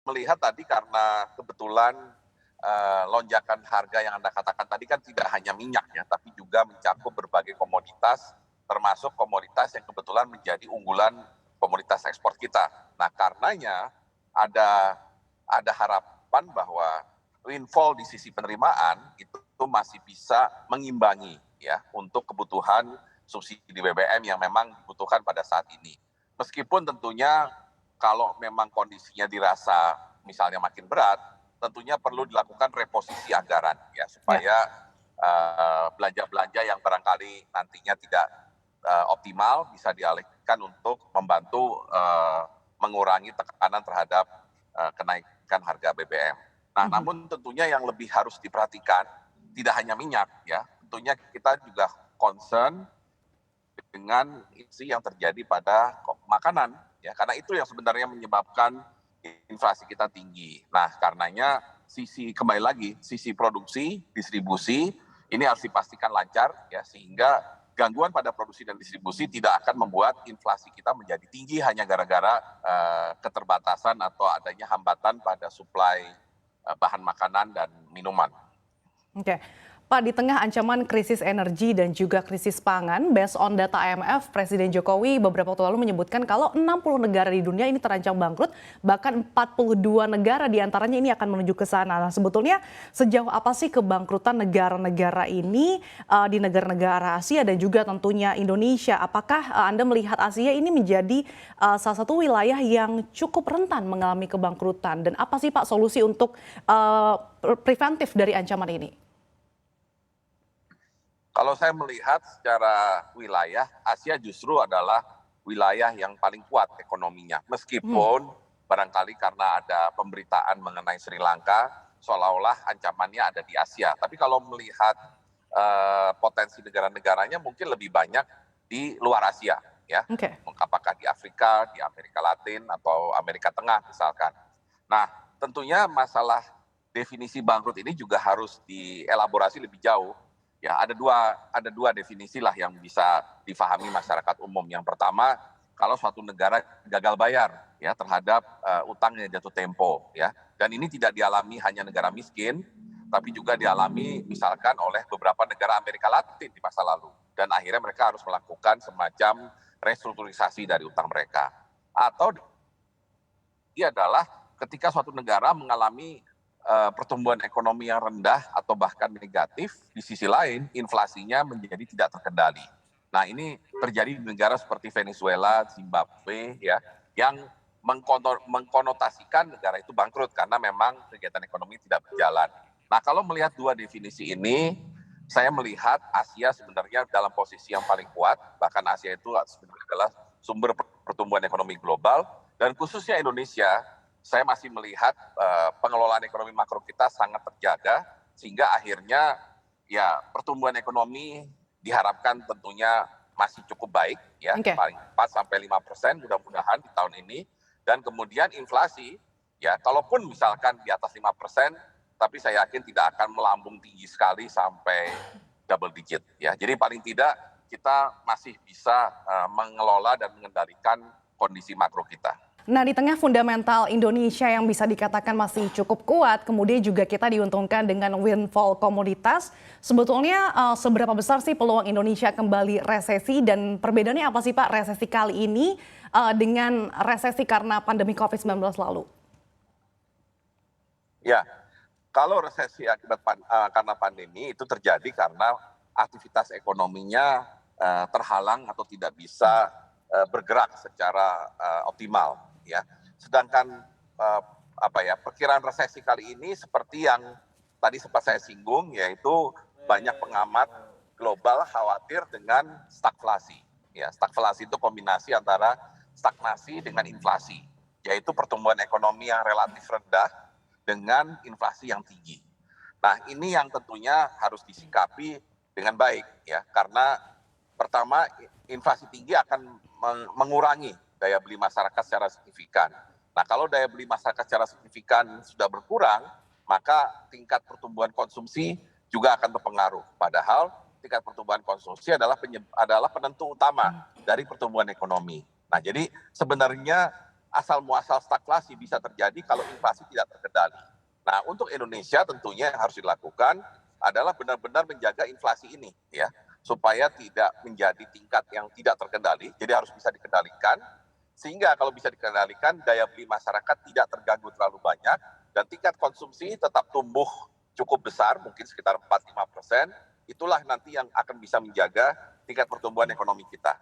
melihat tadi karena kebetulan lonjakan harga yang Anda katakan tadi kan tidak hanya minyak ya, tapi juga mencakup berbagai komoditas, termasuk komoditas yang kebetulan menjadi unggulan komoditas ekspor kita. Nah, karenanya ada harapan bahwa windfall di sisi penerimaan itu masih bisa mengimbangi ya untuk kebutuhan subsidi BBM yang memang dibutuhkan pada saat ini. Meskipun tentunya kalau memang kondisinya dirasa misalnya makin berat, tentunya perlu dilakukan reposisi anggaran ya supaya belanja-belanja yang barangkali nantinya tidak optimal bisa dialihkan untuk membantu mengurangi tekanan terhadap kenaikan harga BBM. Nah, namun tentunya yang lebih harus diperhatikan tidak hanya minyak ya, tentunya kita juga concern dengan isi yang terjadi pada makanan ya, karena itu yang sebenarnya menyebabkan inflasi kita tinggi. Nah, karenanya kembali lagi sisi produksi, distribusi ini harus dipastikan lancar ya, sehingga gangguan pada produksi dan distribusi tidak akan membuat inflasi kita menjadi tinggi hanya gara-gara keterbatasan atau adanya hambatan pada suplai bahan makanan dan minuman. Oke. Pak, di tengah ancaman krisis energi dan juga krisis pangan, based on data IMF, Presiden Jokowi beberapa waktu lalu menyebutkan kalau 60 negara di dunia ini terancam bangkrut, bahkan 42 negara diantaranya ini akan menuju ke sana. Nah, sebetulnya sejauh apa sih kebangkrutan negara-negara ini di negara-negara Asia dan juga tentunya Indonesia? Apakah Anda melihat Asia ini menjadi salah satu wilayah yang cukup rentan mengalami kebangkrutan? Dan apa sih Pak solusi untuk preventif dari ancaman ini? Kalau saya melihat secara wilayah, Asia justru adalah wilayah yang paling kuat ekonominya. Meskipun barangkali karena ada pemberitaan mengenai Sri Lanka, seolah-olah ancamannya ada di Asia. Tapi kalau melihat potensi negara-negaranya mungkin lebih banyak di luar Asia, ya. Oke. Apakah di Afrika, di Amerika Latin, atau Amerika Tengah misalkan. Nah, tentunya masalah definisi bangkrut ini juga harus dielaborasi lebih jauh. Ya, ada dua definisi lah yang bisa difahami masyarakat umum. Yang pertama, kalau suatu negara gagal bayar ya terhadap utang yang jatuh tempo ya. Dan ini tidak dialami hanya negara miskin, tapi juga dialami misalkan oleh beberapa negara Amerika Latin di masa lalu. Dan akhirnya mereka harus melakukan semacam restrukturisasi dari utang mereka. Atau dia adalah ketika suatu negara mengalami pertumbuhan ekonomi yang rendah atau bahkan negatif, di sisi lain inflasinya menjadi tidak terkendali. Nah, ini terjadi di negara seperti Venezuela, Zimbabwe ya, yang mengkonotasikan negara itu bangkrut karena memang kegiatan ekonomi tidak berjalan. Nah, kalau melihat dua definisi ini, saya melihat Asia sebenarnya dalam posisi yang paling kuat, bahkan Asia itu sebenarnya adalah sumber pertumbuhan ekonomi global, dan khususnya Indonesia, saya masih melihat pengelolaan ekonomi makro kita sangat terjaga, sehingga akhirnya ya pertumbuhan ekonomi diharapkan tentunya masih cukup baik ya, paling 4-5% mudah-mudahan di tahun ini. Dan kemudian inflasi ya, kalaupun misalkan di atas 5%, tapi saya yakin tidak akan melambung tinggi sekali sampai double digit ya. Jadi paling tidak kita masih bisa mengelola dan mengendalikan kondisi makro kita. Nah, di tengah fundamental Indonesia yang bisa dikatakan masih cukup kuat, kemudian juga kita diuntungkan dengan windfall komoditas, sebetulnya seberapa besar sih peluang Indonesia kembali resesi, dan perbedaannya apa sih Pak resesi kali ini dengan resesi karena pandemi COVID-19 lalu? Ya, kalau resesi akibat karena pandemi itu terjadi karena aktivitas ekonominya terhalang atau tidak bisa bergerak secara optimal. Ya, sedangkan perkiraan resesi kali ini seperti yang tadi sempat saya singgung, yaitu banyak pengamat global khawatir dengan stagflasi. Ya, stagflasi itu kombinasi antara stagnasi dengan inflasi, yaitu pertumbuhan ekonomi yang relatif rendah dengan inflasi yang tinggi. Nah, ini yang tentunya harus disikapi dengan baik, ya, karena pertama inflasi tinggi akan mengurangi daya beli masyarakat secara signifikan. Nah, kalau daya beli masyarakat secara signifikan sudah berkurang, maka tingkat pertumbuhan konsumsi juga akan berpengaruh. Padahal tingkat pertumbuhan konsumsi adalah penentu utama dari pertumbuhan ekonomi. Nah, jadi sebenarnya asal muasal stagflasi bisa terjadi kalau inflasi tidak terkendali. Nah, untuk Indonesia tentunya yang harus dilakukan adalah benar-benar menjaga inflasi ini ya, supaya tidak menjadi tingkat yang tidak terkendali, jadi harus bisa dikendalikan, sehingga kalau bisa dikendalikan daya beli masyarakat tidak terganggu terlalu banyak dan tingkat konsumsi tetap tumbuh cukup besar, mungkin sekitar 4-5%, itulah nanti yang akan bisa menjaga tingkat pertumbuhan ekonomi kita.